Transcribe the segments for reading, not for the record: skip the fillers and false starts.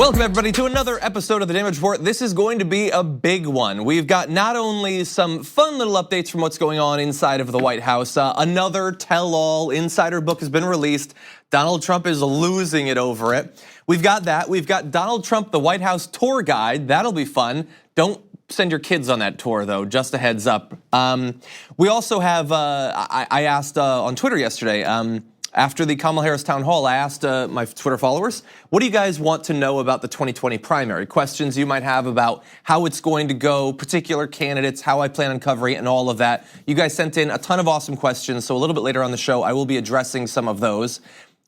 Welcome everybody to another episode of the Damage Report. This is going to be a big one. We've got not only some fun little updates from what's going on inside of the White House, another tell-all insider book has been released. Donald Trump is losing it over it. We've got that. We've got Donald Trump, the White House tour guide. That'll be fun. Don't send your kids on that tour though, just a heads up. We also have, I asked on Twitter yesterday, after the Kamala Harris town hall, I asked my Twitter followers, what do you guys want to know about the 2020 primary? Questions you might have about how it's going to go, particular candidates, how I plan on covering it, and all of that. You guys sent in a ton of awesome questions, so a little bit later on the show, I will be addressing some of those.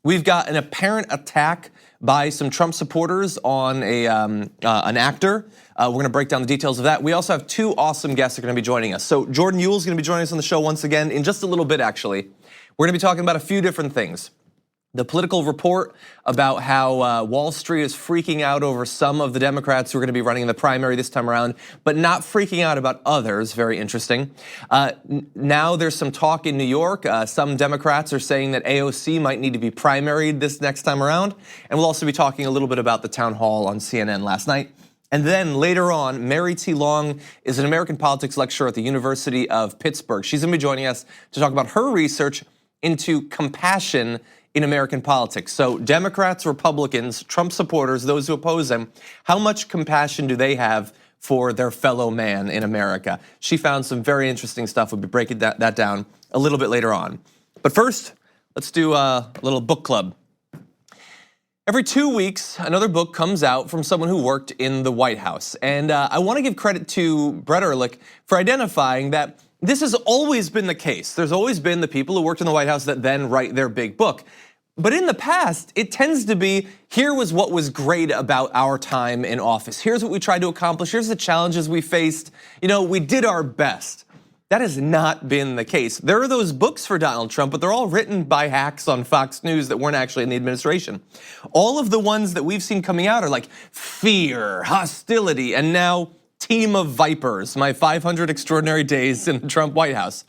We've got an apparent attack by some Trump supporters on an actor. We're gonna break down the details of that. We also have two awesome guests that are gonna be joining us. So Jordan Uhl is gonna be joining us on the show once again in just a little bit, actually. We're gonna be talking about a few different things. The political report about how Wall Street is freaking out over some of the Democrats who are gonna be running in the primary this time around, but not freaking out about others, very interesting. Now there's some talk in New York. Some Democrats are saying that AOC might need to be primaried this next time around. And we'll also be talking a little bit about the town hall on CNN last night. And then later on, Meri T is an American politics lecturer at the University of Pittsburgh. She's gonna be joining us to talk about her research into compassion in American politics. So Democrats, Republicans, Trump supporters, those who oppose him, how much compassion do they have for their fellow man in America? She found some very interesting stuff. We'll be breaking that down a little bit later on. But first, let's do a little book club. Every 2 weeks, another book comes out from someone who worked in the White House. And I want to give credit to Brett Ehrlich for identifying that this has always been the case. There's always been the people who worked in the White House that then write their big book. But in the past, it tends to be, here was what was great about our time in office. Here's what we tried to accomplish. Here's the challenges we faced. You know, we did our best. That has not been the case. There are those books for Donald Trump, but they're all written by hacks on Fox News that weren't actually in the administration. All of the ones that we've seen coming out are like fear, hostility, and now Team of Vipers, my 500 extraordinary days in the Trump White House.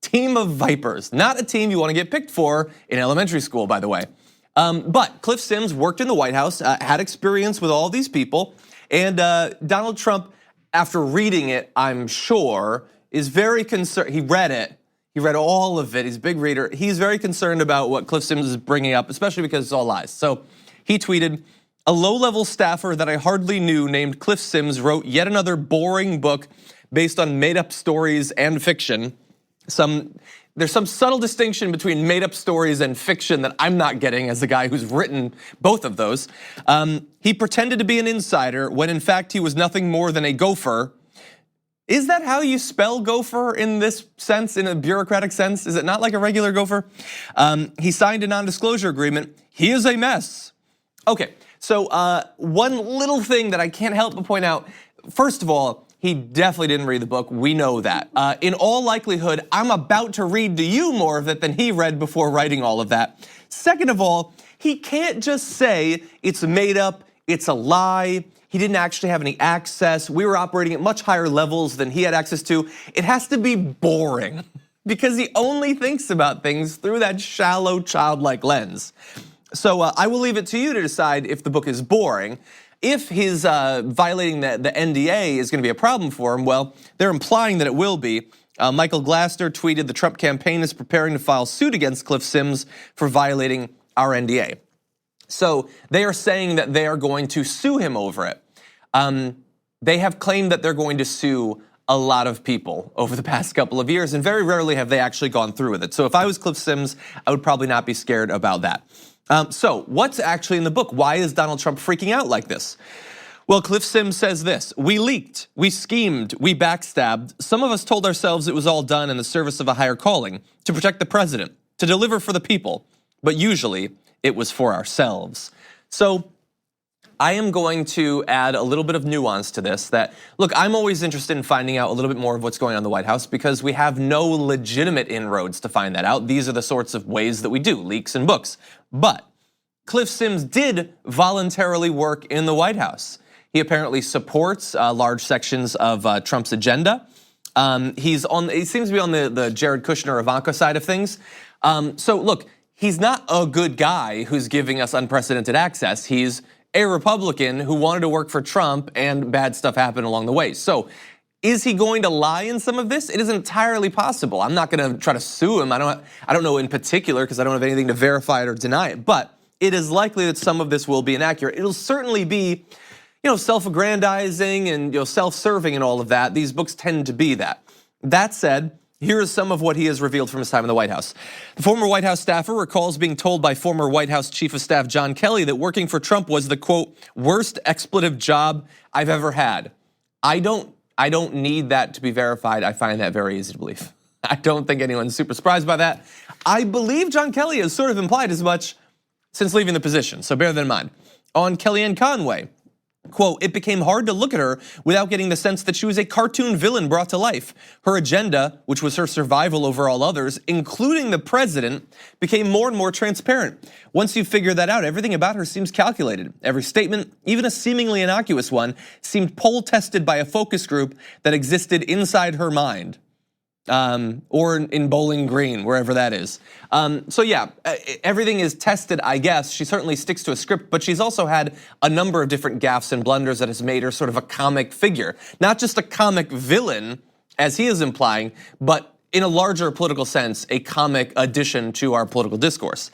Team of Vipers, not a team you want to get picked for in elementary school, by the way. But Cliff Sims worked in the White House, had experience with all these people, and Donald Trump, after reading it, I'm sure, is very concerned. He read it. He read all of it. He's a big reader. He's very concerned about what Cliff Sims is bringing up, especially because it's all lies. So he tweeted, "A low-level staffer that I hardly knew named Cliff Sims wrote yet another boring book based on made-up stories and fiction. There's some subtle distinction between made-up stories and fiction that I'm not getting as a guy who's written both of those. He pretended to be an insider when in fact he was nothing more than a gopher." Is that how you spell gopher in this sense, in a bureaucratic sense? Is it not like a regular gopher? He signed a non-disclosure agreement. He is a mess. Okay, so one little thing that I can't help but point out, first of all, he definitely didn't read the book, we know that. In all likelihood, I'm about to read to you more of it than he read before writing all of that. Second of all, he can't just say it's made up, it's a lie, he didn't actually have any access, we were operating at much higher levels than he had access to. It has to be boring because he only thinks about things through that shallow, childlike lens. So I will leave it to you to decide if the book is boring. If his violating the NDA is gonna be a problem for him, well, they're implying that it will be. Michael Glassner tweeted, "The Trump campaign is preparing to file suit against Cliff Sims for violating our NDA." So they are saying that they are going to sue him over it. They have claimed that they're going to sue a lot of people over the past couple of years, and very rarely have they actually gone through with it. So if I was Cliff Sims, I would probably not be scared about that. So what's actually in the book? Why is Donald Trump freaking out like this? Well, Cliff Sims says this: "We leaked, we schemed, we backstabbed. Some of us told ourselves it was all done in the service of a higher calling, to protect the president, to deliver for the people, but usually it was for ourselves." So I am going to add a little bit of nuance to this that, look, I'm always interested in finding out a little bit more of what's going on in the White House because we have no legitimate inroads to find that out. These are the sorts of ways that we do, leaks and books. But Cliff Sims did voluntarily work in the White House. He apparently supports large sections of Trump's agenda. He seems to be on the Jared Kushner, Ivanka side of things. So look, he's not a good guy who's giving us unprecedented access. He's a Republican who wanted to work for Trump, and bad stuff happened along the way. So is he going to lie in some of this? It is entirely possible. I'm not going to try to sue him. I don't know in particular because I don't have anything to verify it or deny it, but it is likely that some of this will be inaccurate. It'll certainly be, self-aggrandizing and self-serving and all of that. These books tend to be that. That said, here is some of what he has revealed from his time in the White House. The former White House staffer recalls being told by former White House Chief of Staff John Kelly that working for Trump was the, quote, worst expletive job I've ever had. I don't need that to be verified. I find that very easy to believe. I don't think anyone's super surprised by that. I believe John Kelly has sort of implied as much since leaving the position, so bear that in mind. On Kellyanne Conway, quote, it became hard to look at her without getting the sense that she was a cartoon villain brought to life. Her agenda, which was her survival over all others, including the president, became more and more transparent. Once you figure that out, everything about her seems calculated. Every statement, even a seemingly innocuous one, seemed poll-tested by a focus group that existed inside her mind. Or in Bowling Green, wherever that is. So yeah, everything is tested, I guess. She certainly sticks to a script, but she's also had a number of different gaffes and blunders that has made her sort of a comic figure. Not just a comic villain, as he is implying, but in a larger political sense, a comic addition to our political discourse.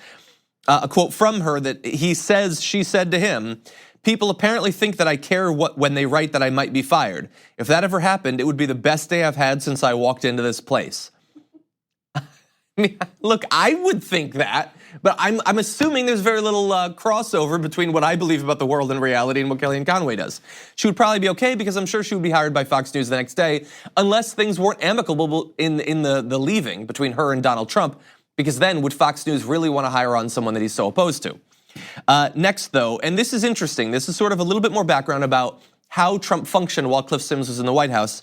A quote from her that she said to him, people apparently think that I care when they write that I might be fired. If that ever happened, it would be the best day I've had since I walked into this place. I mean, look, I would think that, but I'm assuming there's very little crossover between what I believe about the world and reality and what Kellyanne Conway does. She would probably be okay because I'm sure she would be hired by Fox News the next day, unless things weren't amicable in the leaving between her and Donald Trump, because then would Fox News really want to hire on someone that he's so opposed to? Next though, and this is interesting, this is sort of a little bit more background about how Trump functioned while Cliff Sims was in the White House.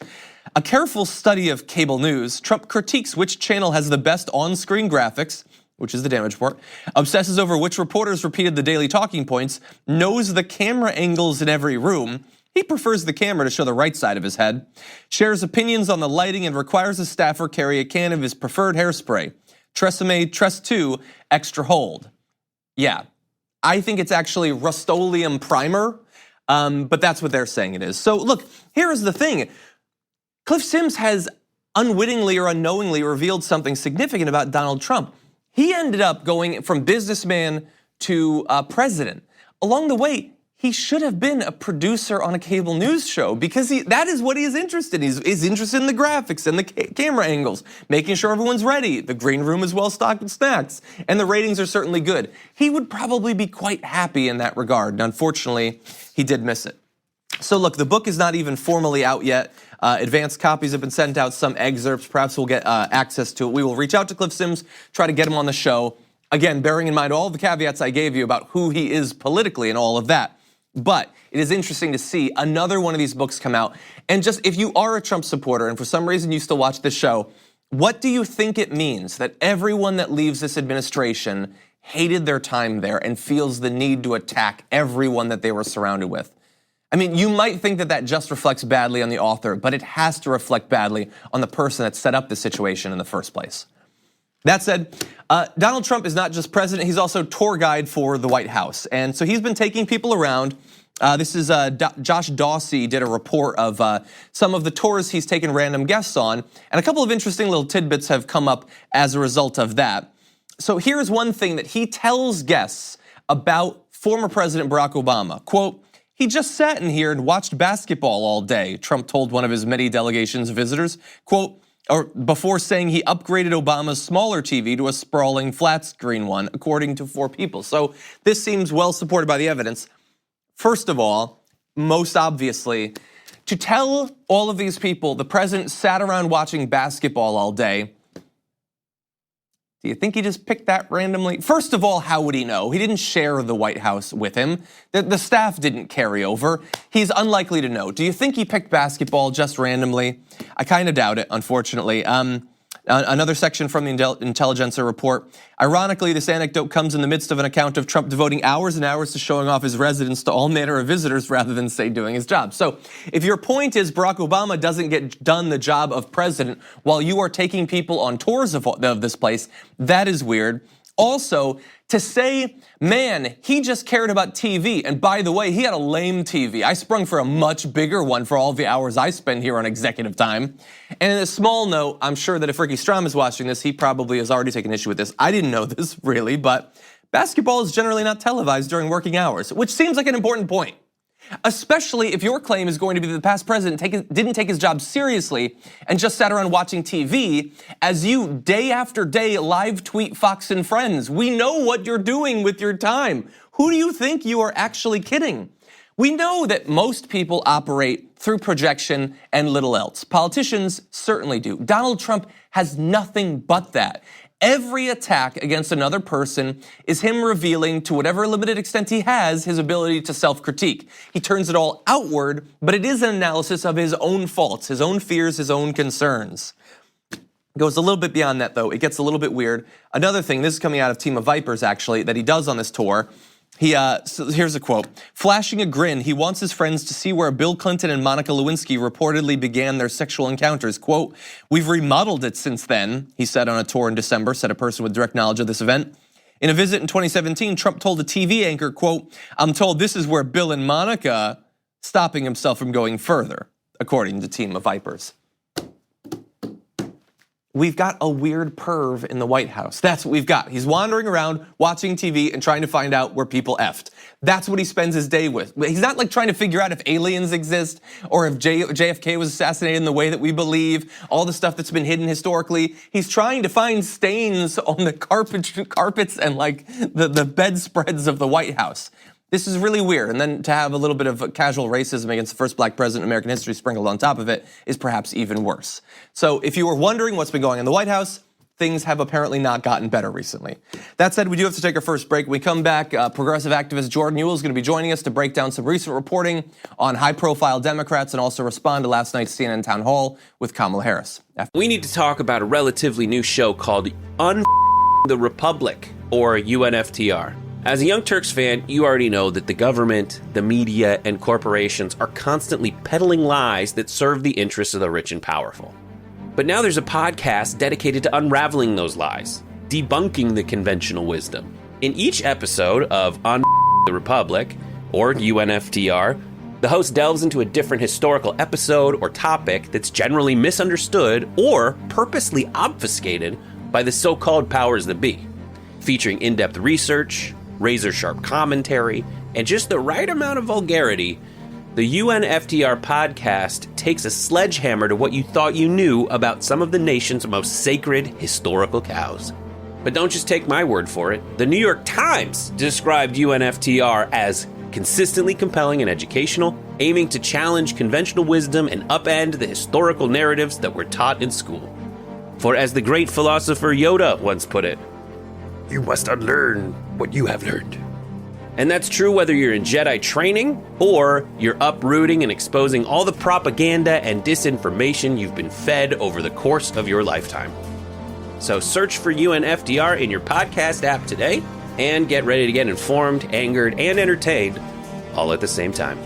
A careful study of cable news, Trump critiques which channel has the best on-screen graphics, which is the damage report, obsesses over which reporters repeated the daily talking points, knows the camera angles in every room, he prefers the camera to show the right side of his head, shares opinions on the lighting and requires a staffer carry a can of his preferred hairspray, Tresemme Tress 2 Extra Hold. Yeah. I think it's actually Rust-Oleum primer, but that's what they're saying it is. So look, here is the thing. Cliff Sims has unwittingly or unknowingly revealed something significant about Donald Trump. He ended up going from businessman to president. Along the way, he should have been a producer on a cable news show because that is what he is interested in. He's interested in the graphics and the camera angles, making sure everyone's ready. The green room is well stocked with snacks, and the ratings are certainly good. He would probably be quite happy in that regard, and unfortunately, he did miss it. So look, the book is not even formally out yet. Advanced copies have been sent out, some excerpts, perhaps we'll get access to it. We will reach out to Cliff Sims, try to get him on the show. Again, bearing in mind all the caveats I gave you about who he is politically and all of that. But it is interesting to see another one of these books come out. And just if you are a Trump supporter and for some reason you still watch this show, what do you think it means that everyone that leaves this administration hated their time there and feels the need to attack everyone that they were surrounded with? I mean, you might think that just reflects badly on the author, but it has to reflect badly on the person that set up the situation in the first place. That said, Donald Trump is not just president, he's also tour guide for the White House. And so he's been taking people around. This is Josh Dawsey did a report of some of the tours he's taken random guests on. And a couple of interesting little tidbits have come up as a result of that. So here's one thing that he tells guests about former President Barack Obama. Quote, he just sat in here and watched basketball all day, Trump told one of his many delegation's visitors. Quote, or before saying he upgraded Obama's smaller TV to a sprawling flat screen one, according to 4 people. So this seems well supported by the evidence. First of all, most obviously, to tell all of these people the president sat around watching basketball all day, do you think he just picked that randomly? First of all, how would he know? He didn't share the White House with him. The staff didn't carry over. He's unlikely to know. Do you think he picked basketball just randomly? I kind of doubt it, unfortunately. Another section from the Intelligencer report. Ironically, this anecdote comes in the midst of an account of Trump devoting hours and hours to showing off his residence to all manner of visitors rather than, say, doing his job. So if your point is Barack Obama doesn't get done the job of president while you are taking people on tours of this place, that is weird. Also, to say, man, he just cared about TV. And by the way, he had a lame TV. I sprung for a much bigger one for all the hours I spend here on executive time. And in a small note, I'm sure that if Ricky Strom is watching this, he probably has already taken issue with this. I didn't know this really, but basketball is generally not televised during working hours, which seems like an important point. Especially if your claim is going to be that the past president didn't take his job seriously and just sat around watching TV as you day after day live tweet Fox and Friends. We know what you're doing with your time. Who do you think you are actually kidding? We know that most people operate through projection and little else. Politicians certainly do. Donald Trump has nothing but that. Every attack against another person is him revealing, to whatever limited extent he has, his ability to self-critique. He turns it all outward, but it is an analysis of his own faults, his own fears, his own concerns. It goes a little bit beyond that, though. It gets a little bit weird. Another thing, this is coming out of Team of Vipers, actually, that he does on this tour. So here's a quote. Flashing a grin, he wants his friends to see where Bill Clinton and Monica Lewinsky reportedly began their sexual encounters. Quote, we've remodeled it since then, he said on a tour in December, said a person with direct knowledge of this event. In a visit in 2017, Trump told a TV anchor, quote, I'm told this is where Bill and Monica, stopping himself from going further, according to Team of Vipers. We've got a weird perv in the White House. That's what we've got. He's wandering around, watching TV and trying to find out where people effed. That's what he spends his day with. He's not like trying to figure out if aliens exist or if JFK was assassinated in the way that we believe, all the stuff that's been hidden historically. He's trying to find stains on the carpets and like the bedspreads of the White House. This is really weird, and then to have a little bit of casual racism against the first black president in American history sprinkled on top of it is perhaps even worse. So if you were wondering what's been going on in the White House, things have apparently not gotten better recently. That said, we do have to take our first break. When we come back, progressive activist Jordan Uhl is going to be joining us to break down some recent reporting on high-profile Democrats and also respond to last night's CNN town hall with Kamala Harris. We need to talk about a relatively new show called the Republic, or UNFTR. As a Young Turks fan, you already know that the government, the media, and corporations are constantly peddling lies that serve the interests of the rich and powerful. But now there's a podcast dedicated to unraveling those lies, debunking the conventional wisdom. In each episode of the Republic, or UNFTR, the host delves into a different historical episode or topic that's generally misunderstood or purposely obfuscated by the so-called powers that be, featuring in-depth research, razor-sharp commentary, and just the right amount of vulgarity. The UNFTR podcast takes a sledgehammer to what you thought you knew about some of the nation's most sacred historical cows. But don't just take my word for it. The New York Times described UNFTR as consistently compelling and educational, aiming to challenge conventional wisdom and upend the historical narratives that were taught in school. For as the great philosopher Yoda once put it, you must unlearn what you have learned. And that's true whether you're in Jedi training or you're uprooting and exposing all the propaganda and disinformation you've been fed over the course of your lifetime. So search for UNFTR in your podcast app today and get ready to get informed, angered, and entertained all at the same time.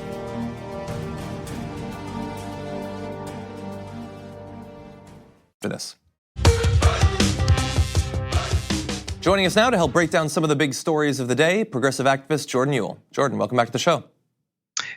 For this. Joining us now to help break down some of the big stories of the day, progressive activist Jordan Uhl. Jordan, welcome back to the show.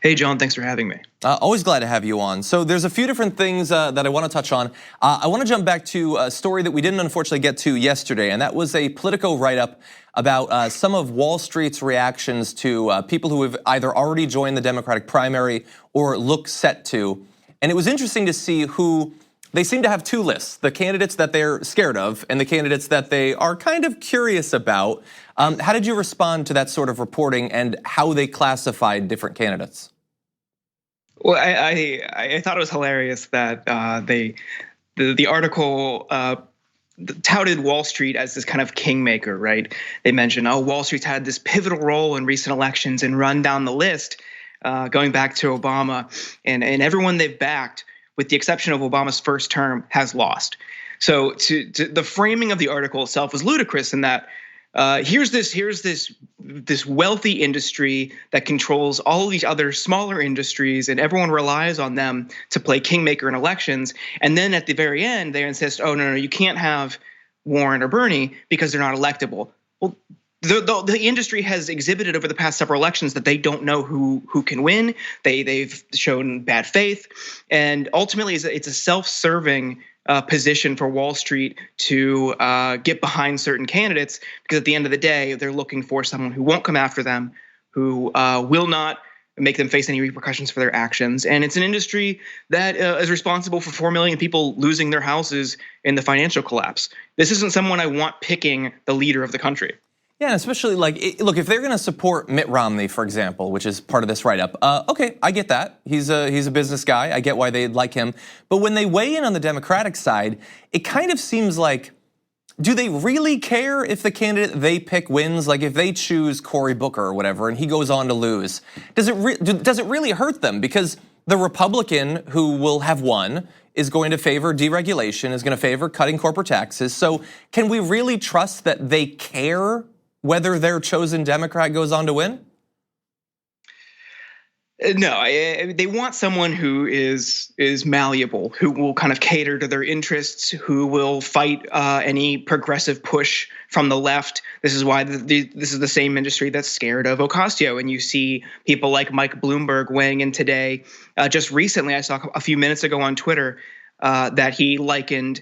Hey, John, thanks for having me. Always glad to have you on. So there's a few different things that I want to touch on. I want to jump back to a story that we didn't unfortunately get to yesterday, and that was a Politico write-up about some of Wall Street's reactions to people who have either already joined the Democratic primary or look set to. And it was interesting to see who. They seem to have two lists, the candidates that they're scared of and the candidates that they are kind of curious about. How did you respond to that sort of reporting and how they classified different candidates? Well, I thought it was hilarious that the article touted Wall Street as this kind of kingmaker, right? They mentioned, Wall Street's had this pivotal role in recent elections and run down the list going back to Obama, and everyone they've backed, with the exception of Obama's first term, has lost. So to the framing of the article itself was ludicrous in that here's this wealthy industry that controls all of these other smaller industries, and everyone relies on them to play kingmaker in elections. And then at the very end, they insist, oh, no, you can't have Warren or Bernie because they're not electable. well, the industry has exhibited over the past several elections that they don't know who can win. They've shown bad faith, and ultimately it's a self-serving position for Wall Street to get behind certain candidates, because at the end of the day, they're looking for someone who won't come after them, who will not make them face any repercussions for their actions. And it's an industry that is responsible for 4 million people losing their houses in the financial collapse. This isn't someone I want picking the leader of the country. Yeah, and especially look, if they're going to support Mitt Romney, for example, which is part of this write-up, okay, I get that. He's a business guy. I get why they'd like him. But when they weigh in on the Democratic side, it kind of seems like, do they really care if the candidate they pick wins? Like if they choose Cory Booker or whatever, and he goes on to lose, does it really hurt them? Because the Republican who will have won is going to favor deregulation, is going to favor cutting corporate taxes. So can we really trust that they care whether their chosen Democrat goes on to win? No, they want someone who is malleable, who will kind of cater to their interests, who will fight any progressive push from the left. This is why this is the same industry that's scared of Ocasio. And you see people like Mike Bloomberg weighing in today. Just recently, I saw a few minutes ago on Twitter that he likened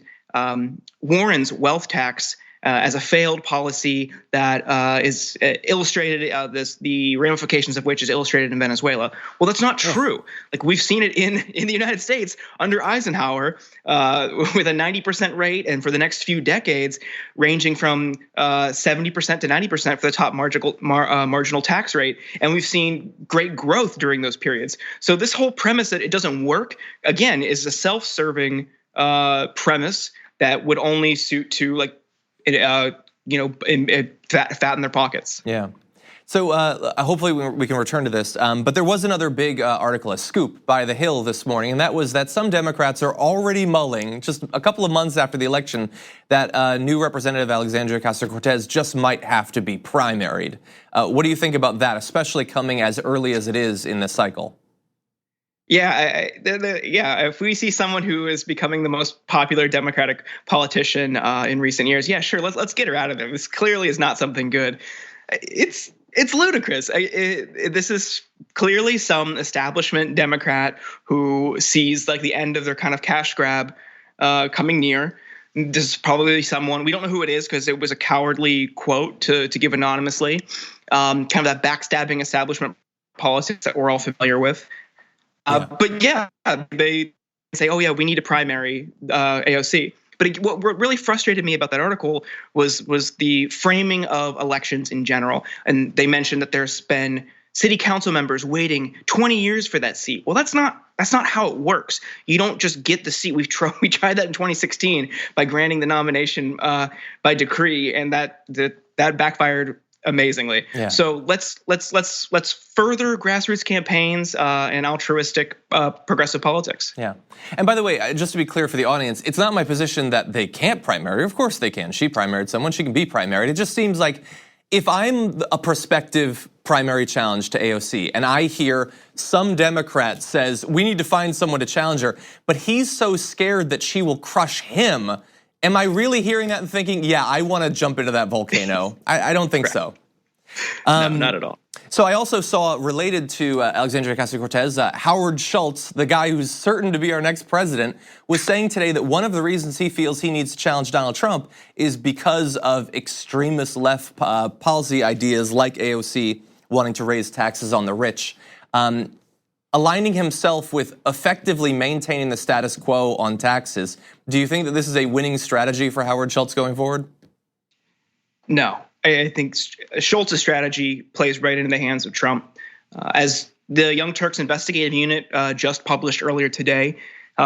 Warren's wealth tax as a failed policy that is illustrated, the ramifications of which is illustrated in Venezuela. Well, that's not true. Like we've seen it in the United States under Eisenhower with a 90% rate, and for the next few decades, ranging from 70% to 90% for the top marginal tax rate. And we've seen great growth during those periods. So this whole premise that it doesn't work, again, is a self-serving premise that would only suit to fatten their pockets. Yeah. So hopefully we can return to this. But there was another big article, a scoop by The Hill this morning, and that was that some Democrats are already mulling, just a couple of months after the election, that new Representative Alexandria Ocasio-Cortez just might have to be primaried. What do you think about that, especially coming as early as it is in this cycle? Yeah, if we see someone who is becoming the most popular Democratic politician in recent years, yeah, sure, let's get her out of there. This clearly is not something good. It's ludicrous. This is clearly some establishment Democrat who sees like the end of their kind of cash grab coming near. This is probably someone, we don't know who it is because it was a cowardly quote to give anonymously, kind of that backstabbing establishment politics that we're all familiar with. But yeah, they say, oh yeah, we need a primary AOC. But what really frustrated me about that article was the framing of elections in general. And they mentioned that there's been city council members waiting 20 years for that seat. Well, that's not how it works. You don't just get the seat. We tried that in 2016 by granting the nomination by decree, and that backfired amazingly. Yeah. So let's further grassroots campaigns and altruistic progressive politics. Yeah. And by the way, just to be clear for the audience, it's not my position that they can't primary. Of course they can. She primaried someone. She can be primaried. It just seems like if I'm a prospective primary challenge to AOC and I hear some Democrat says we need to find someone to challenge her, but he's so scared that she will crush him, am I really hearing that and thinking, yeah, I want to jump into that volcano? I don't think so. No, not at all. So I also saw, related to Alexandria Ocasio-Cortez, Howard Schultz, the guy who's certain to be our next president, was saying today that one of the reasons he feels he needs to challenge Donald Trump is because of extremist left policy ideas like AOC wanting to raise taxes on the rich. Aligning himself with effectively maintaining the status quo on taxes. Do you think that this is a winning strategy for Howard Schultz going forward? No, I think Schultz's strategy plays right into the hands of Trump. As the Young Turks investigative unit just published earlier today,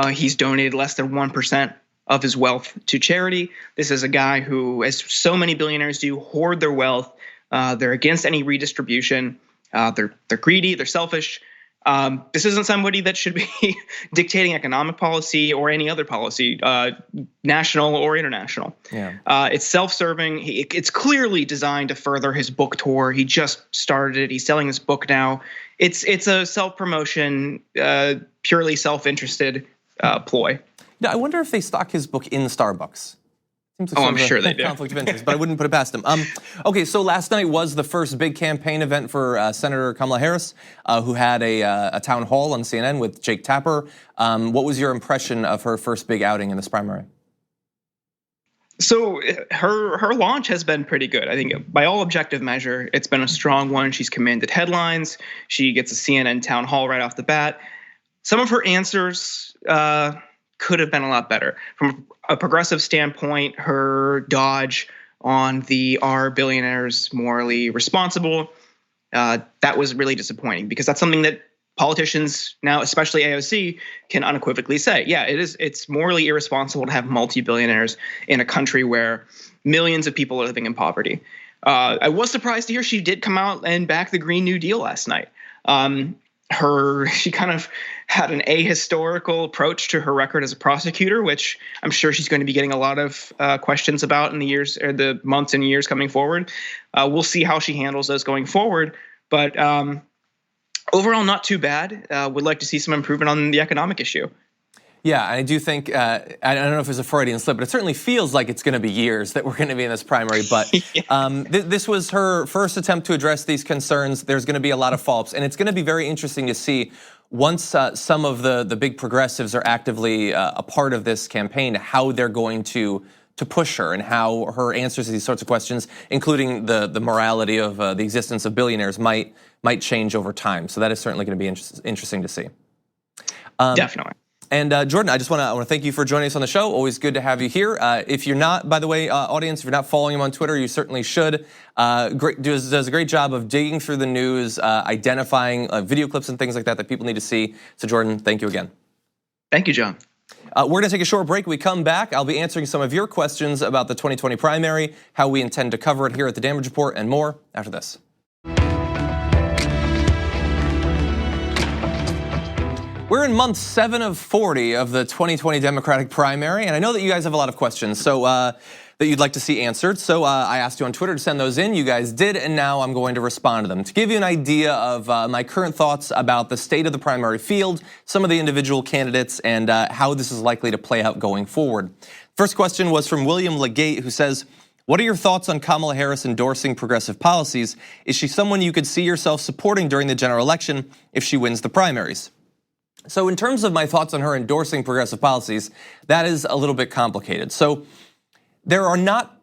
he's donated less than 1% of his wealth to charity. This is a guy who, as so many billionaires do, hoard their wealth. They're against any redistribution. They're greedy. They're selfish. This isn't somebody that should be dictating economic policy or any other policy, national or international. Yeah. It's self-serving. It's clearly designed to further his book tour. He just started it. He's selling his book now. It's a self-promotion, purely self-interested ploy. Now, I wonder if they stock his book in Starbucks. Seems like I'm sure they do. Conflict of interest, but I wouldn't put it past them. Okay, so last night was the first big campaign event for Senator Kamala Harris, who had a town hall on CNN with Jake Tapper. What was your impression of her first big outing in this primary? So her launch has been pretty good. I think by all objective measure, it's been a strong one. She's commanded headlines. She gets a CNN town hall right off the bat. Some of her answers could have been a lot better. From a progressive standpoint, her dodge on the "Are billionaires morally responsible?" That was really disappointing, because that's something that politicians now, especially AOC, can unequivocally say. Yeah, it's morally irresponsible to have multi-billionaires in a country where millions of people are living in poverty. I was surprised to hear she did come out and back the Green New Deal last night. She kind of had an ahistorical approach to her record as a prosecutor, which I'm sure she's going to be getting a lot of questions about in the years or the months and years coming forward. We'll see how she handles those going forward, but overall, not too bad. Would like to see some improvement on the economic issue. Yeah, I do think, I don't know if it's a Freudian slip, but it certainly feels like it's going to be years that we're going to be in this primary. But this was her first attempt to address these concerns. There's going to be a lot of follow-ups, and it's going to be very interesting to see once some of the big progressives are actively a part of this campaign, how they're going to push her and how her answers to these sorts of questions, including the morality of the existence of billionaires, might change over time. So that is certainly going to be interesting to see. Definitely. And Jordan, I want to thank you for joining us on the show. Always good to have you here. If you're not, by the way, audience, if you're not following him on Twitter, you certainly should. Does a great job of digging through the news, identifying video clips and things like that people need to see. So Jordan, thank you again. Thank you, John. We're going to take a short break. When we come back, I'll be answering some of your questions about the 2020 primary, how we intend to cover it here at the Damage Report, and more after this. We're in month 7 of 40 of the 2020 Democratic primary, and I know that you guys have a lot of questions that you'd like to see answered. So I asked you on Twitter to send those in. You guys did, and now I'm going to respond to them. To give you an idea of my current thoughts about the state of the primary field, some of the individual candidates, and how this is likely to play out going forward. First question was from William Legate, who says, what are your thoughts on Kamala Harris endorsing progressive policies? Is she someone you could see yourself supporting during the general election if she wins the primaries? So in terms of my thoughts on her endorsing progressive policies, that is a little bit complicated. So there are not,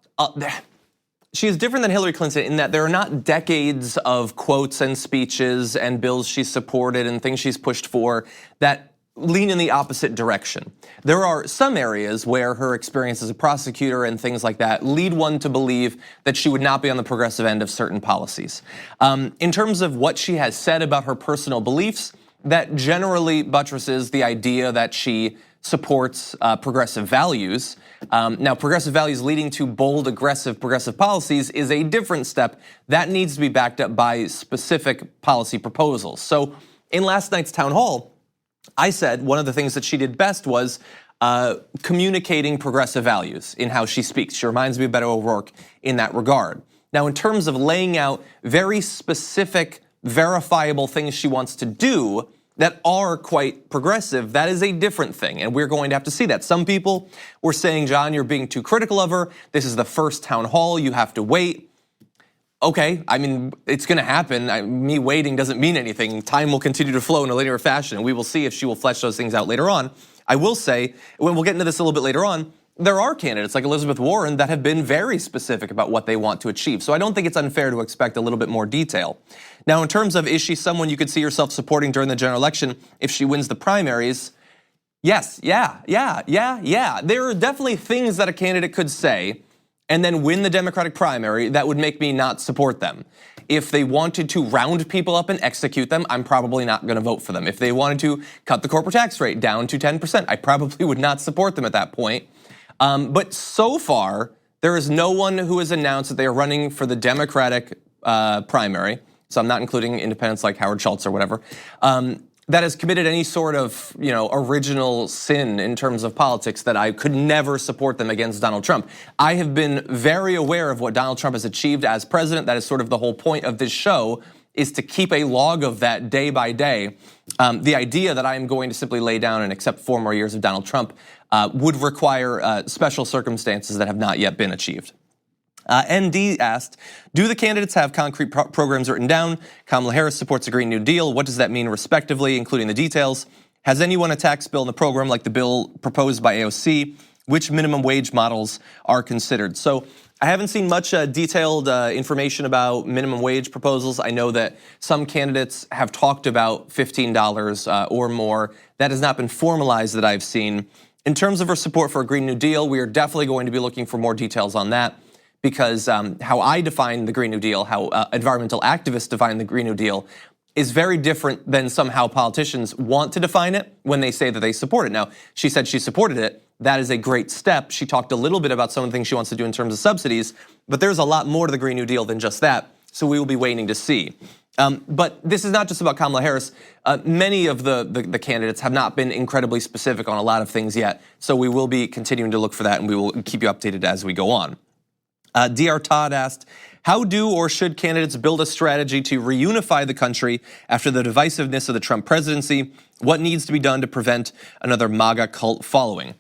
she is different than Hillary Clinton in that there are not decades of quotes and speeches and bills she's supported and things she's pushed for that lean in the opposite direction. There are some areas where her experience as a prosecutor and things like that lead one to believe that she would not be on the progressive end of certain policies. In terms of what she has said about her personal beliefs, that generally buttresses the idea that she supports progressive values. Now, progressive values leading to bold, aggressive progressive policies is a different step. That needs to be backed up by specific policy proposals. So in last night's town hall, I said one of the things that she did best was communicating progressive values in how she speaks. She reminds me of Beto O'Rourke in that regard. Now, in terms of laying out very specific, verifiable things she wants to do that are quite progressive, that is a different thing, and we're going to have to see that. Some people were saying, John, you're being too critical of her. This is the first town hall, you have to wait. Okay, I mean, it's gonna happen. Me waiting doesn't mean anything. Time will continue to flow in a linear fashion, and we will see if she will flesh those things out later on. I will say, when we'll get into this a little bit later on, there are candidates like Elizabeth Warren that have been very specific about what they want to achieve. So I don't think it's unfair to expect a little bit more detail. Now, in terms of, is she someone you could see yourself supporting during the general election if she wins the primaries? Yes, yeah. There are definitely things that a candidate could say and then win the Democratic primary that would make me not support them. If they wanted to round people up and execute them, I'm probably not gonna vote for them. If they wanted to cut the corporate tax rate down to 10%, I probably would not support them at that point. But so far, there is no one who has announced that they are running for the Democratic primary, so I'm not including independents like Howard Schultz or whatever, that has committed any sort of original sin in terms of politics that I could never support them against Donald Trump. I have been very aware of what Donald Trump has achieved as president. That is sort of the whole point of this show, is to keep a log of that day by day. The idea that I am going to simply lay down and accept 4 more years of Donald Trump would require special circumstances that have not yet been achieved. ND asked, do the candidates have concrete programs written down? Kamala Harris supports a Green New Deal. What does that mean respectively, including the details? Has anyone a tax bill in the program like the bill proposed by AOC? Which minimum wage models are considered? So I haven't seen much detailed information about minimum wage proposals. I know that some candidates have talked about $15 or more. That has not been formalized that I've seen. In terms of our support for a Green New Deal, we are definitely going to be looking for more details on that, because how I define the Green New Deal, how environmental activists define the Green New Deal, is very different than somehow politicians want to define it when they say that they support it. Now, she said she supported it. That is a great step. She talked a little bit about some of the things she wants to do in terms of subsidies, but there's a lot more to the Green New Deal than just that, so we will be waiting to see. But this is not just about Kamala Harris. Many of the candidates have not been incredibly specific on a lot of things yet, so we will be continuing to look for that, and we will keep you updated as we go on. DR Todd asked, how do or should candidates build a strategy to reunify the country after the divisiveness of the Trump presidency? What needs to be done to prevent another MAGA cult following?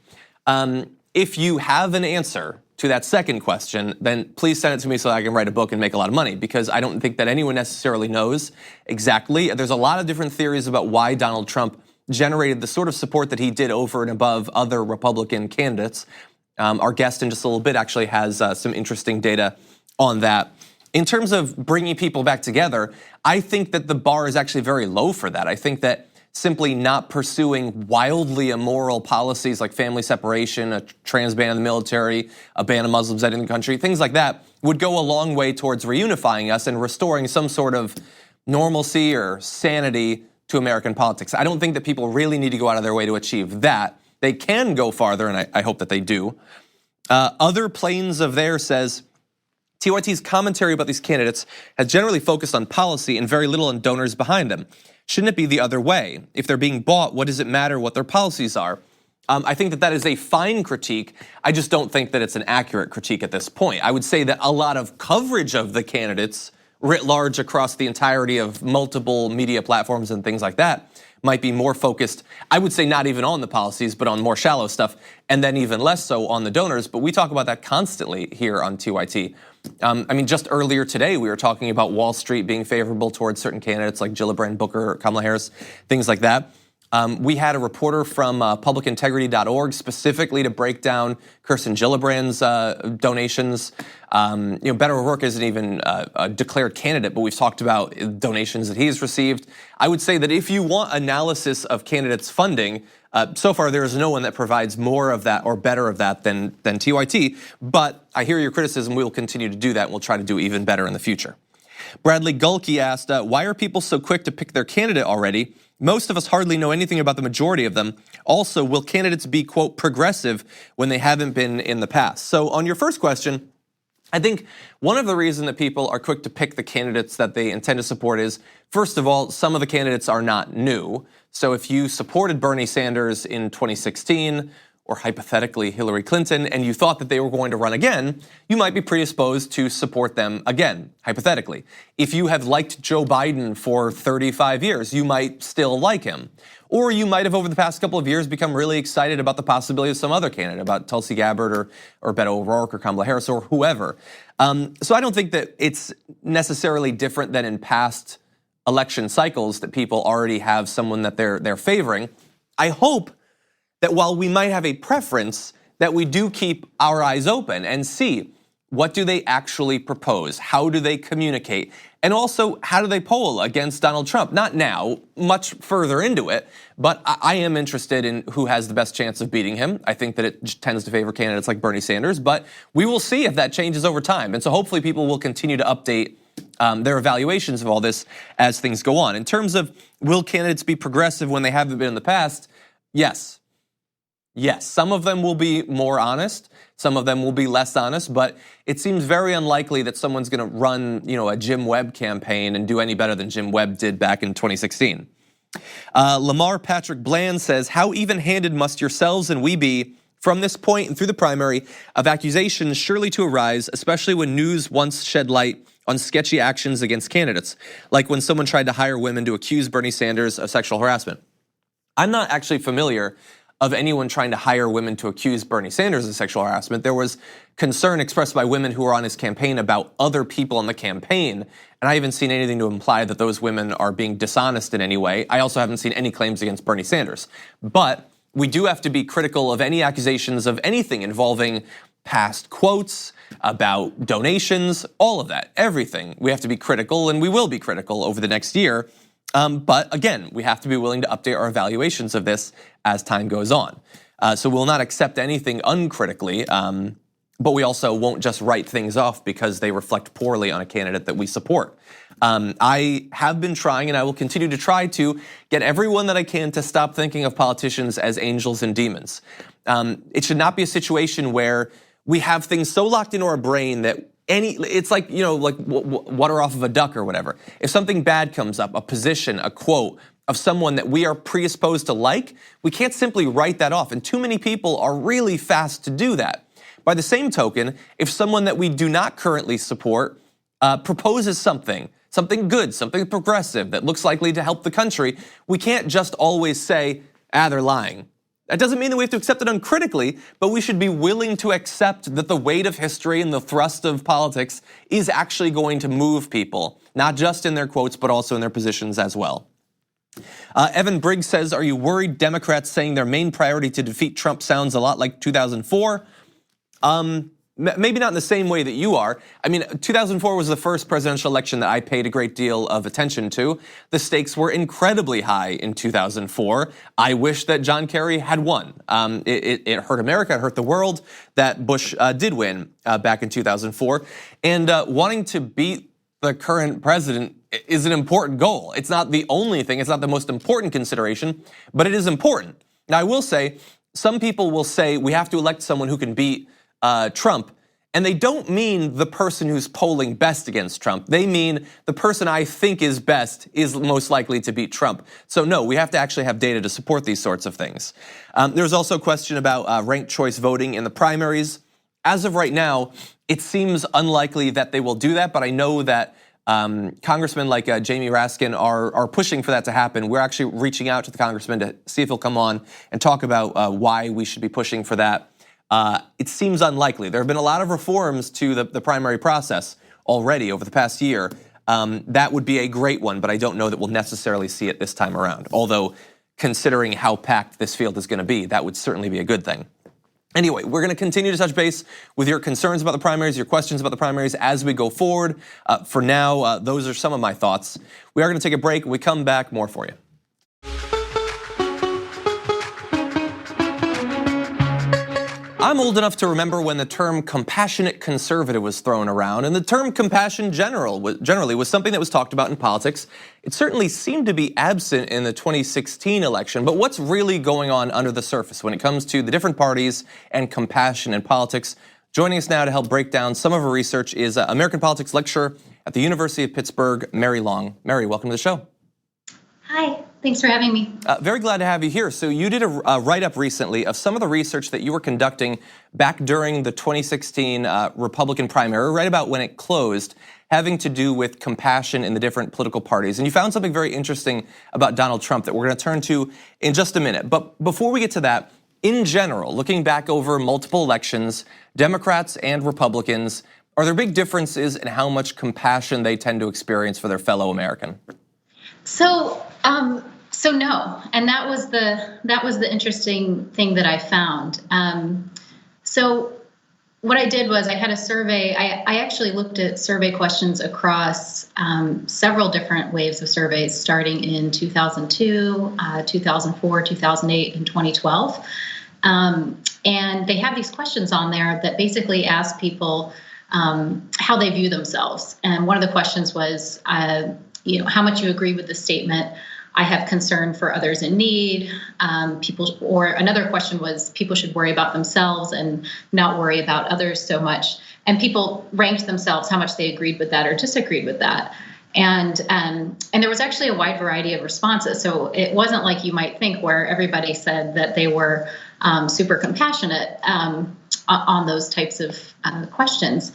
If you have an answer to that second question, then please send it to me so I can write a book and make a lot of money, because I don't think that anyone necessarily knows exactly. There's a lot of different theories about why Donald Trump generated the sort of support that he did over and above other Republican candidates. Our guest in just a little bit actually has some interesting data on that. In terms of bringing people back together, I think that the bar is actually very low for that. I think that simply not pursuing wildly immoral policies like family separation, a trans ban in the military, a ban of Muslims entering the country, things like that would go a long way towards reunifying us and restoring some sort of normalcy or sanity to American politics. I don't think that people really need to go out of their way to achieve that. They can go farther, and I hope that they do. Other Planes of There says, TYT's commentary about these candidates has generally focused on policy and very little on donors behind them. Shouldn't it be the other way? If they're being bought, what does it matter what their policies are? I think that that is a fine critique. I just don't think that it's an accurate critique at this point. I would say that a lot of coverage of the candidates writ large across the entirety of multiple media platforms and things like that might be more focused, I would say not even on the policies, but on more shallow stuff, and then even less so on the donors. But we talk about that constantly here on TYT. I mean, just earlier today, we were talking about Wall Street being favorable towards certain candidates like Gillibrand Booker, Kamala Harris, things like that. We had a reporter from publicintegrity.org specifically to break down Kirsten Gillibrand's donations. Beto O'Rourke isn't even a declared candidate, but we've talked about donations that he's received. I would say that if you want analysis of candidates' funding, so far there is no one that provides more of that or better of that than TYT. But I hear your criticism. We will continue to do that, and we'll try to do even better in the future. Bradley Gulke asked, why are people so quick to pick their candidate already? Most of us hardly know anything about the majority of them. Also, will candidates be, quote, progressive when they haven't been in the past? So on your first question, I think one of the reasons that people are quick to pick the candidates that they intend to support is, first of all, some of the candidates are not new. So if you supported Bernie Sanders in 2016, or hypothetically Hillary Clinton, and you thought that they were going to run again, you might be predisposed to support them again, hypothetically. If you have liked Joe Biden for 35 years, you might still like him. Or you might have over the past couple of years become really excited about the possibility of some other candidate, about Tulsi Gabbard or Beto O'Rourke or Kamala Harris or whoever. So I don't think that it's necessarily different than in past election cycles that people already have someone that they're favoring. I hope that while we might have a preference, that we do keep our eyes open and see what do they actually propose, how do they communicate, and also how do they poll against Donald Trump? Not now, much further into it, but I am interested in who has the best chance of beating him. I think that it tends to favor candidates like Bernie Sanders, but we will see if that changes over time. And so hopefully people will continue to update their evaluations of all this as things go on. In terms of will candidates be progressive when they haven't been in the past? Yes. Yes, some of them will be more honest, some of them will be less honest, but it seems very unlikely that someone's going to run, a Jim Webb campaign and do any better than Jim Webb did back in 2016. Lamar Patrick Bland says, how even-handed must yourselves and we be from this point and through the primary of accusations surely to arise, especially when news once shed light on sketchy actions against candidates, like when someone tried to hire women to accuse Bernie Sanders of sexual harassment. I'm not actually familiar of anyone trying to hire women to accuse Bernie Sanders of sexual harassment. There was concern expressed by women who were on his campaign about other people on the campaign, and I haven't seen anything to imply that those women are being dishonest in any way. I also haven't seen any claims against Bernie Sanders. But we do have to be critical of any accusations of anything involving past quotes, about donations, all of that, everything. We have to be critical, and we will be critical over the next year. But again, we have to be willing to update our evaluations of this as time goes on. So we'll not accept anything uncritically, but we also won't just write things off because they reflect poorly on a candidate that we support. I have been trying, and I will continue to try to get everyone that I can to stop thinking of politicians as angels and demons. It should not be a situation where we have things so locked into our brain that it's like, like water off of a duck or whatever. If something bad comes up, a position, a quote of someone that we are predisposed to like, we can't simply write that off. And too many people are really fast to do that. By the same token, if someone that we do not currently support proposes something good, something progressive that looks likely to help the country, we can't just always say, they're lying. That doesn't mean that we have to accept it uncritically, but we should be willing to accept that the weight of history and the thrust of politics is actually going to move people, not just in their quotes, but also in their positions as well. Evan Briggs says, are you worried Democrats saying their main priority to defeat Trump sounds a lot like 2004? Maybe not in the same way that you are. I mean, 2004 was the first presidential election that I paid a great deal of attention to. The stakes were incredibly high in 2004. I wish that John Kerry had won. It hurt America, it hurt the world that Bush did win back in 2004. And wanting to beat the current president is an important goal. It's not the only thing, it's not the most important consideration, but it is important. Now, I will say, some people will say we have to elect someone who can beat Trump, and they don't mean the person who's polling best against Trump. They mean the person I think is best is most likely to beat Trump. So no, we have to actually have data to support these sorts of things. There's also a question about ranked choice voting in the primaries. As of right now, it seems unlikely that they will do that, but I know that congressmen like Jamie Raskin are pushing for that to happen. We're actually reaching out to the congressman to see if he'll come on and talk about why we should be pushing for that. It seems unlikely. There have been a lot of reforms to the primary process already over the past year. That would be a great one, but I don't know that we'll necessarily see it this time around. Although, considering how packed this field is going to be, that would certainly be a good thing. Anyway, we're going to continue to touch base with your concerns about the primaries, your questions about the primaries as we go forward. For now, those are some of my thoughts. We are going to take a break. When we come back, more for you. I'm old enough to remember when the term compassionate conservative was thrown around, and the term compassion generally was something that was talked about in politics. It certainly seemed to be absent in the 2016 election, but what's really going on under the surface when it comes to the different parties and compassion in politics? Joining us now to help break down some of her research is American politics lecturer at the University of Pittsburgh, Meri Long. Meri, welcome to the show. Hi. Thanks for having me. Very glad to have you here. So you did a write-up recently of some of the research that you were conducting back during the 2016 Republican primary, right about when it closed, having to do with compassion in the different political parties. And you found something very interesting about Donald Trump that we're going to turn to in just a minute. But before we get to that, in general, looking back over multiple elections, Democrats and Republicans, are there big differences in how much compassion they tend to experience for their fellow American? So no, and that was the interesting thing that I found. So what I did was I had a survey. I actually looked at survey questions across several different waves of surveys, starting in 2002, 2004, 2008, and 2012. And they have these questions on there that basically ask people how they view themselves. And one of the questions was, how much you agree with the statement, I have concern for others in need. Or another question was, people should worry about themselves and not worry about others so much. And people ranked themselves how much they agreed with that or disagreed with that. And there was actually a wide variety of responses. So it wasn't like you might think where everybody said that they were super compassionate on those types of questions.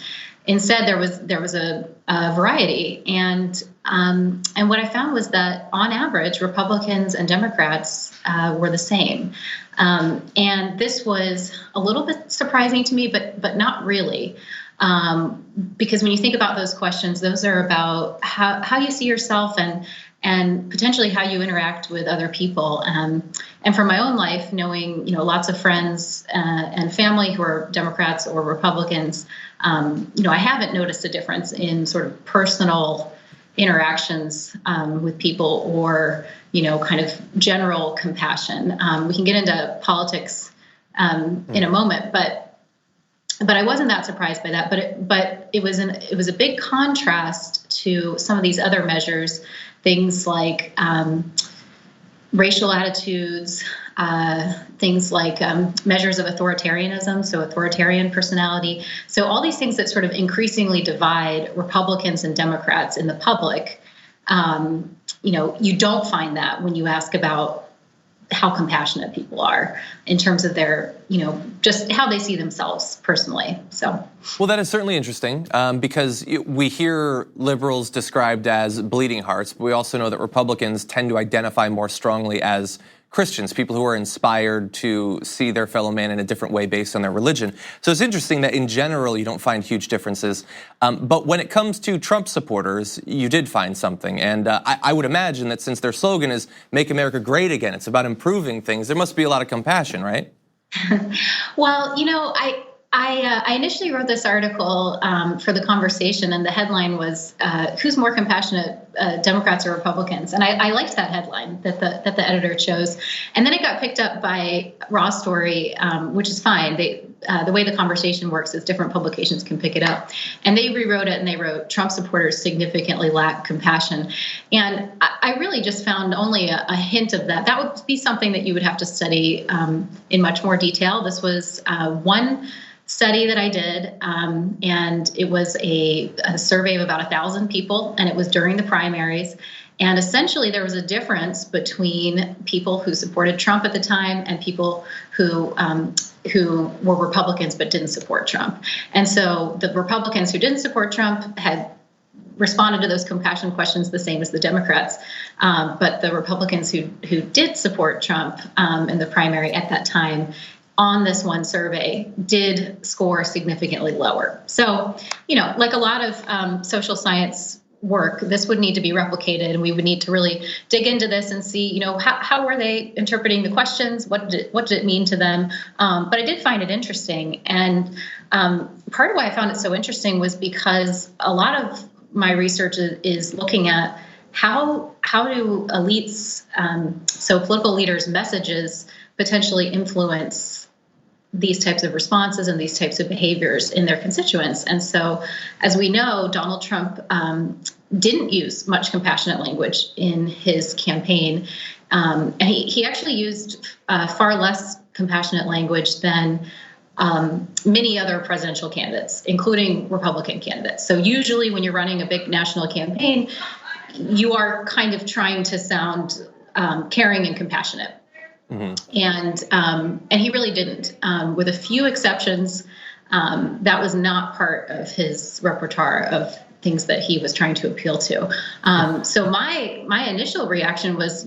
Instead, there was a variety, and what I found was that on average, Republicans and Democrats were the same, and this was a little bit surprising to me, but not really, because when you think about those questions, those are about how you see yourself and potentially how you interact with other people. And from my own life, knowing lots of friends and family who are Democrats or Republicans, I haven't noticed a difference in sort of personal interactions with people or kind of general compassion. We can get into politics in a moment, but I wasn't that surprised by that. But it was a big contrast to some of these other measures. Things like racial attitudes, things like measures of authoritarianism, so authoritarian personality. So all these things that sort of increasingly divide Republicans and Democrats in the public, you don't find that when you ask about how compassionate people are in terms of their, just how they see themselves personally. So, well, that is certainly interesting because we hear liberals described as bleeding hearts, but we also know that Republicans tend to identify more strongly as Christians, people who are inspired to see their fellow man in a different way based on their religion. So it's interesting that in general you don't find huge differences. But when it comes to Trump supporters, you did find something. And I would imagine that since their slogan is "Make America Great Again," it's about improving things, there must be a lot of compassion, right? Well, I initially wrote this article for The Conversation, and the headline was "Who's more compassionate, Democrats or Republicans?" And I liked that headline that the editor chose. And then it got picked up by Raw Story, which is fine. The way The Conversation works is different publications can pick it up, and they rewrote it and they wrote "Trump supporters significantly lack compassion." And I really just found only a hint of that. That would be something that you would have to study in much more detail. This was one study that I did, and it was a survey of about 1,000 people, and it was during the primaries. And essentially, there was a difference between people who supported Trump at the time and people who were Republicans but didn't support Trump. And so the Republicans who didn't support Trump had responded to those compassion questions the same as the Democrats. But the Republicans who did support Trump in the primary at that time on this one survey did score significantly lower. So, like a lot of social science work, this would need to be replicated, and we would need to really dig into this and see, how were they interpreting the questions? What did it mean to them? But I did find it interesting. And part of why I found it so interesting was because a lot of my research is looking at how do elites, so political leaders' messages potentially influence these types of responses and these types of behaviors in their constituents. And so, as we know, Donald Trump didn't use much compassionate language in his campaign. And he actually used far less compassionate language than many other presidential candidates, including Republican candidates. So usually when you're running a big national campaign, you are kind of trying to sound caring and compassionate. Mm-hmm. And he really didn't. With a few exceptions, that was not part of his repertoire of things that he was trying to appeal to. So my initial reaction was,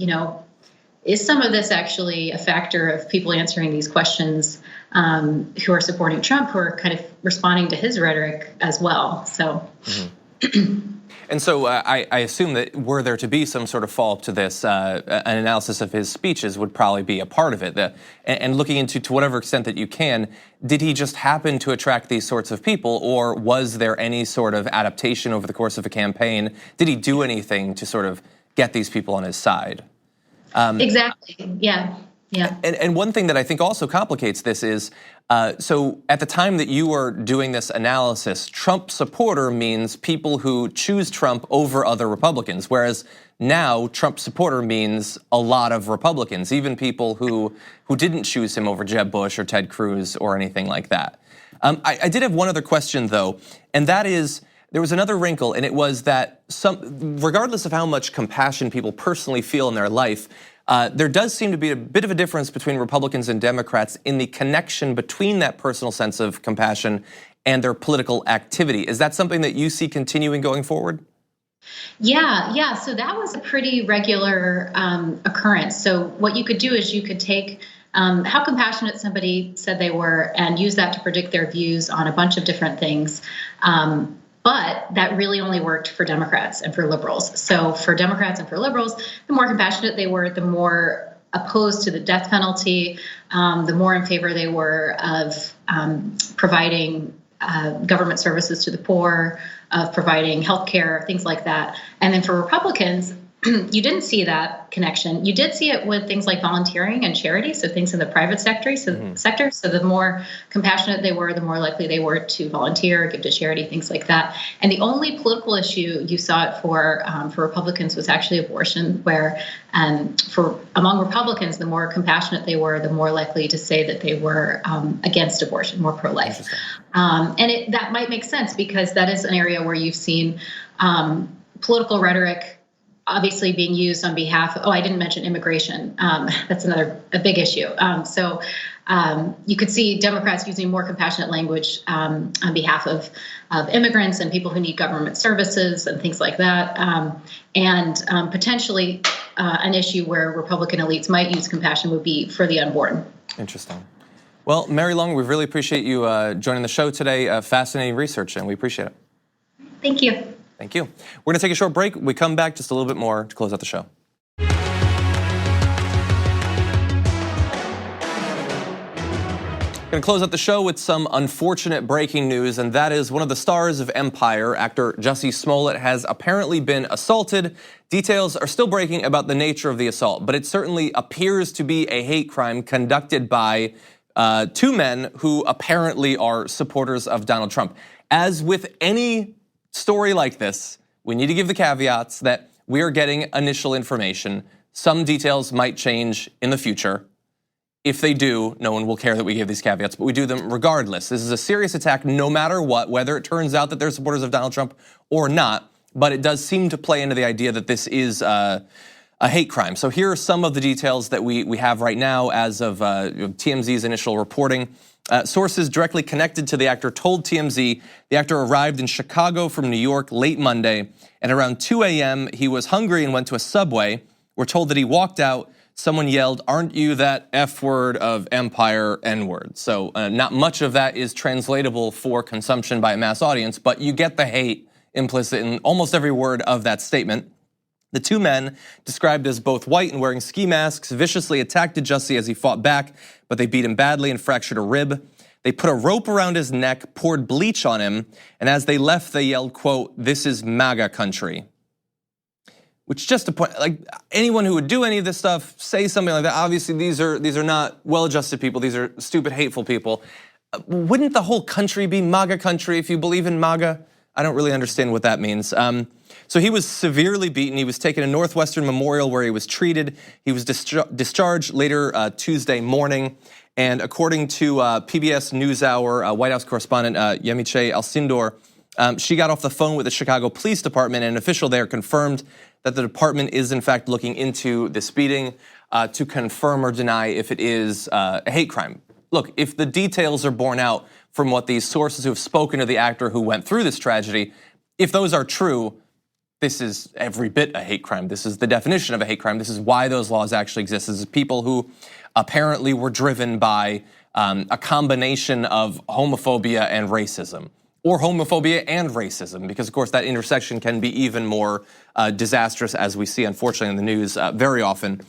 is some of this actually a factor of people answering these questions who are supporting Trump, who are kind of responding to his rhetoric as well? So. Mm-hmm. And so I assume that were there to be some sort of follow-up to this, an analysis of his speeches would probably be a part of it. And looking into, to whatever extent that you can, did he just happen to attract these sorts of people, or was there any sort of adaptation over the course of a campaign? Did he do anything to sort of get these people on his side? Exactly, yeah. Yeah. And one thing that I think also complicates this is, so at the time that you were doing this analysis, Trump supporter means people who choose Trump over other Republicans, whereas now Trump supporter means a lot of Republicans, even people who didn't choose him over Jeb Bush or Ted Cruz or anything like that. I did have one other question though, and that is, there was another wrinkle, and it was that regardless of how much compassion people personally feel in their life, there does seem to be a bit of a difference between Republicans and Democrats in the connection between that personal sense of compassion and their political activity. Is that something that you see continuing going forward? Yeah. So that was a pretty regular occurrence. So what you could do is you could take how compassionate somebody said they were and use that to predict their views on a bunch of different things. But that really only worked for Democrats and for liberals. So for Democrats and for liberals, the more compassionate they were, the more opposed to the death penalty, the more in favor they were of providing government services to the poor, of providing health care, things like that. And then for Republicans, you didn't see that connection. You did see it with things like volunteering and charity, so things in the private sector. So the more compassionate they were, the more likely they were to volunteer, give to charity, things like that. And the only political issue you saw it for Republicans was actually abortion, where among Republicans, the more compassionate they were, the more likely to say that they were against abortion, more pro-life. And that might make sense because that is an area where you've seen political rhetoric obviously being used on behalf of, I didn't mention immigration. That's a big issue. So you could see Democrats using more compassionate language on behalf of immigrants and people who need government services and things like that. And potentially an issue where Republican elites might use compassion would be for the unborn. Interesting. Well, Meri Long, we really appreciate you joining the show today. Fascinating research, and we appreciate it. Thank you. Thank you. We're going to take a short break. We come back just a little bit more to close out the show. Going to close out the show with some unfortunate breaking news, and that is one of the stars of Empire, actor Jussie Smollett, has apparently been assaulted. Details are still breaking about the nature of the assault, but it certainly appears to be a hate crime conducted by two men who apparently are supporters of Donald Trump. As with any story like this, we need to give the caveats that we are getting initial information. Some details might change in the future. If they do, no one will care that we give these caveats, but we do them regardless. This is a serious attack no matter what, whether it turns out that they're supporters of Donald Trump or not, but it does seem to play into the idea that this is a hate crime. So here are some of the details that we have right now as of TMZ's initial reporting. Sources directly connected to the actor told TMZ the actor arrived in Chicago from New York late Monday, and around 2 a.m. he was hungry and went to a Subway. We're told that he walked out. Someone yelled, "Aren't you that F word of Empire N-word?" So not much of that is translatable for consumption by a mass audience, but you get the hate implicit in almost every word of that statement. The two men, described as both white and wearing ski masks, viciously attacked Jussie as he fought back, but they beat him badly and fractured a rib. They put a rope around his neck, poured bleach on him, and as they left, they yelled, quote, "This is MAGA country." Which just to point, like anyone who would do any of this stuff, say something like that, obviously these are not well-adjusted people, these are stupid, hateful people. Wouldn't the whole country be MAGA country if you believe in MAGA? I don't really understand what that means. So he was severely beaten. He was taken to Northwestern Memorial where he was treated. He was discharged later Tuesday morning. And according to PBS NewsHour White House correspondent Yemiche Alcindor, she got off the phone with the Chicago Police Department, and an official there confirmed that the department is in fact looking into this beating to confirm or deny if it is a hate crime. Look, if the details are borne out from what these sources who have spoken to the actor who went through this tragedy, if those are true, this is every bit a hate crime. This is the definition of a hate crime. This is why those laws actually exist. This is people who apparently were driven by a combination of homophobia and racism, or homophobia and racism, because of course that intersection can be even more disastrous, as we see unfortunately in the news very often.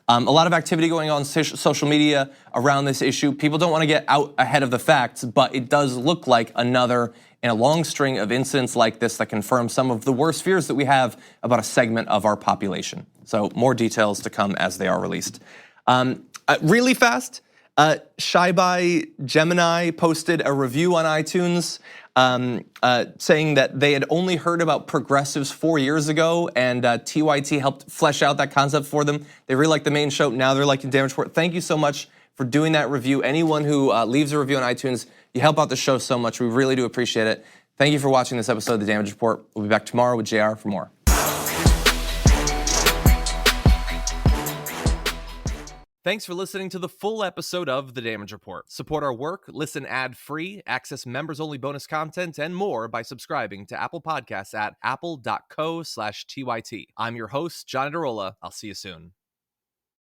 A lot of activity going on social media around this issue. People don't want to get out ahead of the facts, but it does look like another in a long string of incidents like this that confirm some of the worst fears that we have about a segment of our population. So more details to come as they are released. Really fast, Shy Gemini posted a review on iTunes saying that they had only heard about progressives 4 years ago, and TYT helped flesh out that concept for them. They really liked the main show. Now they're liking Damage Report. Thank you so much for doing that review. Anyone who leaves a review on iTunes, you help out the show so much. We really do appreciate it. Thank you for watching this episode of The Damage Report. We'll be back tomorrow with JR for more. Thanks for listening to the full episode of The Damage Report. Support our work, listen ad-free, access members-only bonus content, and more by subscribing to Apple Podcasts at apple.co/TYT. I'm your host, John Iadarola. I'll see you soon.